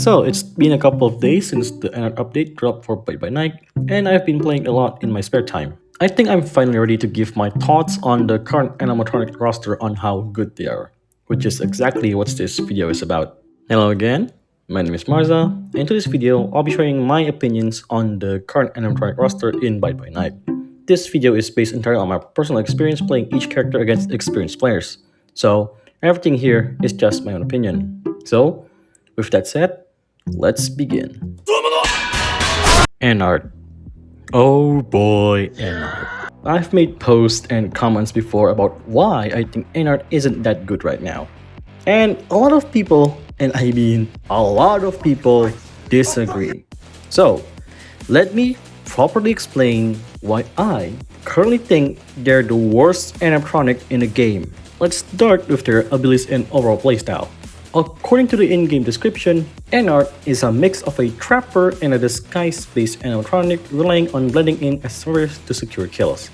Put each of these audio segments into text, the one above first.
So, it's been a couple of days since the Ennard update dropped for Byte by Night, and I've been playing a lot in my spare time. I think I'm finally ready to give my thoughts on the current animatronic roster on how good they are, which is exactly what this video is about. Hello again, my name is Marza, and in this video, I'll be sharing my opinions on the current animatronic roster in Byte by Night. This video is based entirely on my personal experience playing each character against experienced players, so everything here is just my own opinion. So, with that said, let's begin. Ennard. Oh boy, Ennard. I've made posts and comments before about why I think Ennard isn't that good right now. And a lot of people, and I mean a lot of people, disagree. So, let me properly explain why I currently think they're the worst animatronic in the game. Let's start with their abilities and overall playstyle. According to the in-game description, Ennard is a mix of a trapper and a disguise-based animatronic relying on blending in as survivors to secure kills.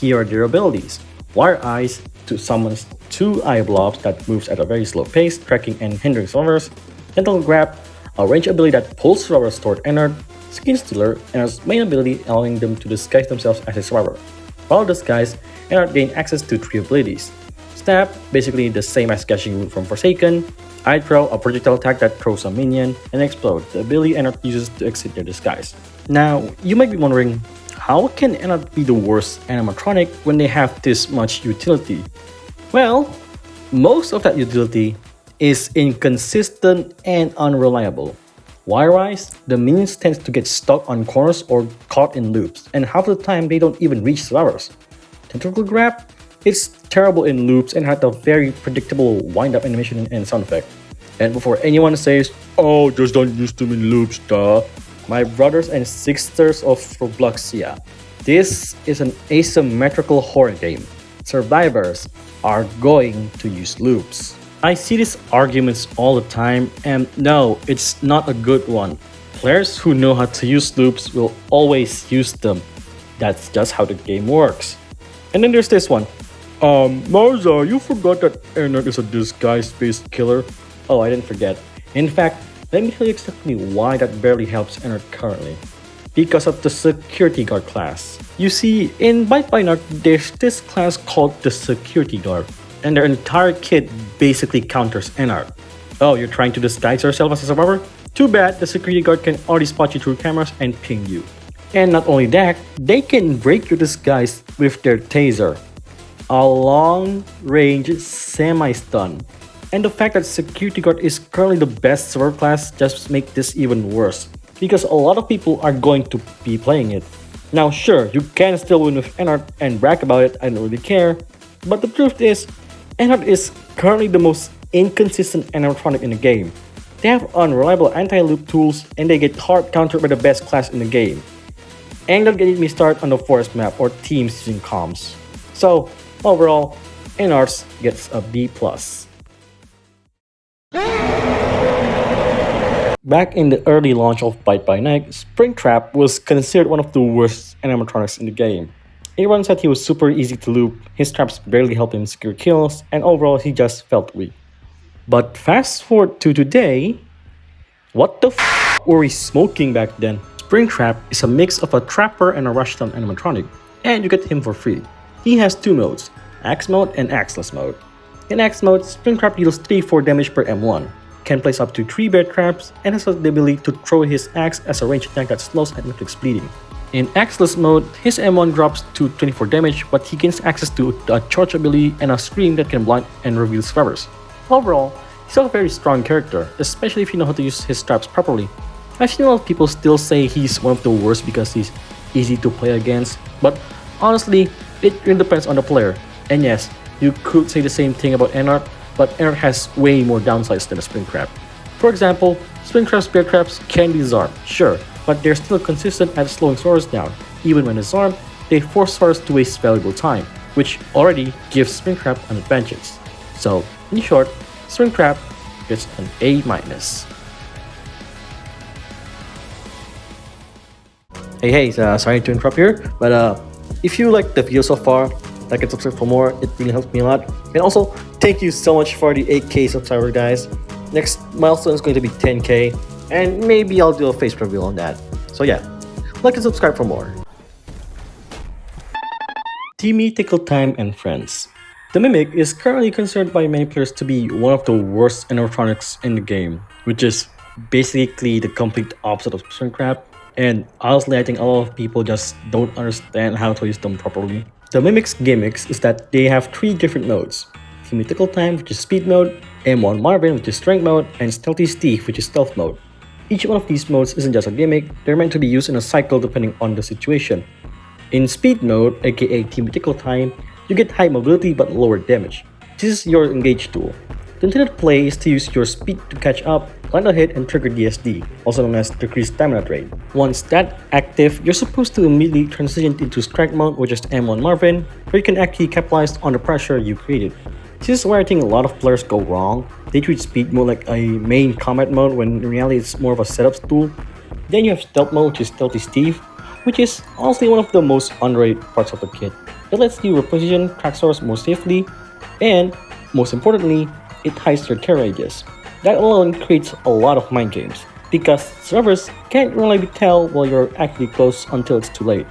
Here are their abilities: Wire Eyes to summon 2 eye blobs that moves at a very slow pace, tracking and hindering survivors; Gentle Grab, a range ability that pulls survivors toward Ennard; Skin Stealer, Ennard's main ability allowing them to disguise themselves as a survivor. While disguised, Ennard gains access to 3 abilities. Stab, basically the same as Catching Wound from Forsaken; Eye Throw, a projectile attack that throws a minion; and Explode, the ability Ennard uses to exit their disguise. Now, you might be wondering, how can Ennard be the worst animatronic when they have this much utility? Well, most of that utility is inconsistent and unreliable. Wire-wise, the minions tend to get stuck on corners or caught in loops, and half the time they don't even reach survivors. Tentacle Grab, it's terrible in loops and had a very predictable wind-up animation and sound effect. And before anyone says, "Oh, just don't use them in loops, duh," my brothers and sisters of Robloxia, this is an asymmetrical horror game. Survivors are going to use loops. I see these arguments all the time, and no, it's not a good one. Players who know how to use loops will always use them. That's just how the game works. And then there's this one. Marza, you forgot that Ennard is a disguise-based killer? Oh, I didn't forget. In fact, let me tell you exactly why that barely helps Ennard currently. Because of the Security Guard class. You see, in Byte by Night, there's this class called the Security Guard, and their entire kit basically counters Ennard. Oh, you're trying to disguise yourself as a survivor? Too bad, the Security Guard can already spot you through cameras and ping you. And not only that, they can break your disguise with their taser, a long-range semi-stun. And the fact that Security Guard is currently the best survivor class just makes this even worse, because a lot of people are going to be playing it. Now sure, you can still win with Ennard and brag about it, I don't really care, but the truth is, Ennard is currently the most inconsistent animatronic in the game. They have unreliable anti-loop tools and they get hard countered by the best class in the game. And don't get me started on the forest map or teams using comms. So, overall, Ennard gets a B+. Back in the early launch of Byte by Night, Springtrap was considered one of the worst animatronics in the game. Everyone said he was super easy to loop, his traps barely helped him secure kills, and overall he just felt weak. But fast forward to today, what the f were we smoking back then? Springtrap is a mix of a trapper and a rushdown animatronic, and you get him for free. He has 2 modes, Axe mode and Axeless mode. In Axe mode, Springtrap deals 3-4 damage per M1, can place up to 3 bear traps, and has the ability to throw his axe as a ranged attack that slows and inflicts bleeding. In Axeless mode, his M1 drops to 24 damage, but he gains access to a charge ability and a scream that can blind and reveal survivors. Overall, he's a very strong character, especially if you know how to use his traps properly. I've seen a lot of people still say he's one of the worst because he's easy to play against, but honestly, it really depends on the player. And yes, you could say the same thing about Ennard, but Ennard has way more downsides than a Springtrap. For example, Springtrap's bear traps can be disarmed, sure, but they're still consistent at slowing survivors down. Even when disarmed, they force survivors to waste valuable time, which already gives Springtrap an advantage. So, in short, Springtrap gets an A-. Hey, sorry to interrupt here, but if you liked the video so far, like and subscribe for more, it really helps me a lot. And also, thank you so much for the 8K subscriber guys. Next milestone is going to be 10K, And maybe I'll do a face reveal on that. So yeah, like and subscribe for more. Timmy, Tickle Time, and Friends. The Mimic is currently considered by many players to be one of the worst animatronics in the game, which is basically the complete opposite of Springcraft, and honestly I think a lot of people just don't understand how to use them properly. The Mimic's gimmicks is that they have 3 different modes: Timmy Tickle Time, which is speed mode, M1 Marvin, which is strength mode, and Stealthy Steve, which is stealth mode. Each one of these modes isn't just a gimmick, they're meant to be used in a cycle depending on the situation. In speed mode, aka Timmy Tickle Time, you get high mobility but lower damage. This is your engage tool. The intended play is to use your speed to catch up, land a hit, and trigger DSD, also known as decreased stamina drain. Once that active, you're supposed to immediately transition into strike mode, which is M1 Marvin, where you can actually capitalize on the pressure you created. This is where I think a lot of players go wrong. They treat speed mode like a main combat mode when in reality it's more of a setup tool. Then you have stealth mode, which is Stealthy Steve, which is honestly one of the most underrated parts of the kit. It lets you reposition track source more safely, and most importantly, it hides your terror edges. That alone creates a lot of mind games, because servers can't really tell while you're actually close until it's too late.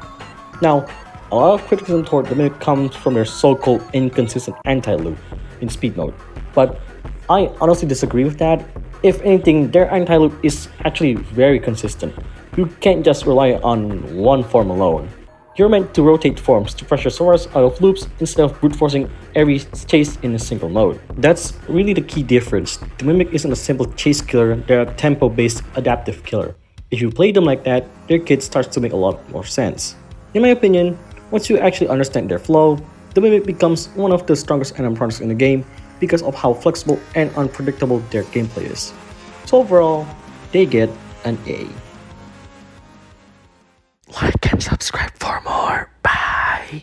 Now, a lot of criticism toward the Mimic comes from their so-called inconsistent anti-loop in speed mode, but I honestly disagree with that. If anything, their anti-loop is actually very consistent. You can't just rely on one form alone. You're meant to rotate forms to pressure source out of loops instead of brute forcing every chase in a single mode. That's really the key difference. The Mimic isn't a simple chase killer, they're a tempo-based adaptive killer. If you play them like that, their kit starts to make a lot more sense. In my opinion, once you actually understand their flow, the Mimic becomes one of the strongest animatronics in the game because of how flexible and unpredictable their gameplay is. So overall, they get an A. Like and subscribe for more. Bye.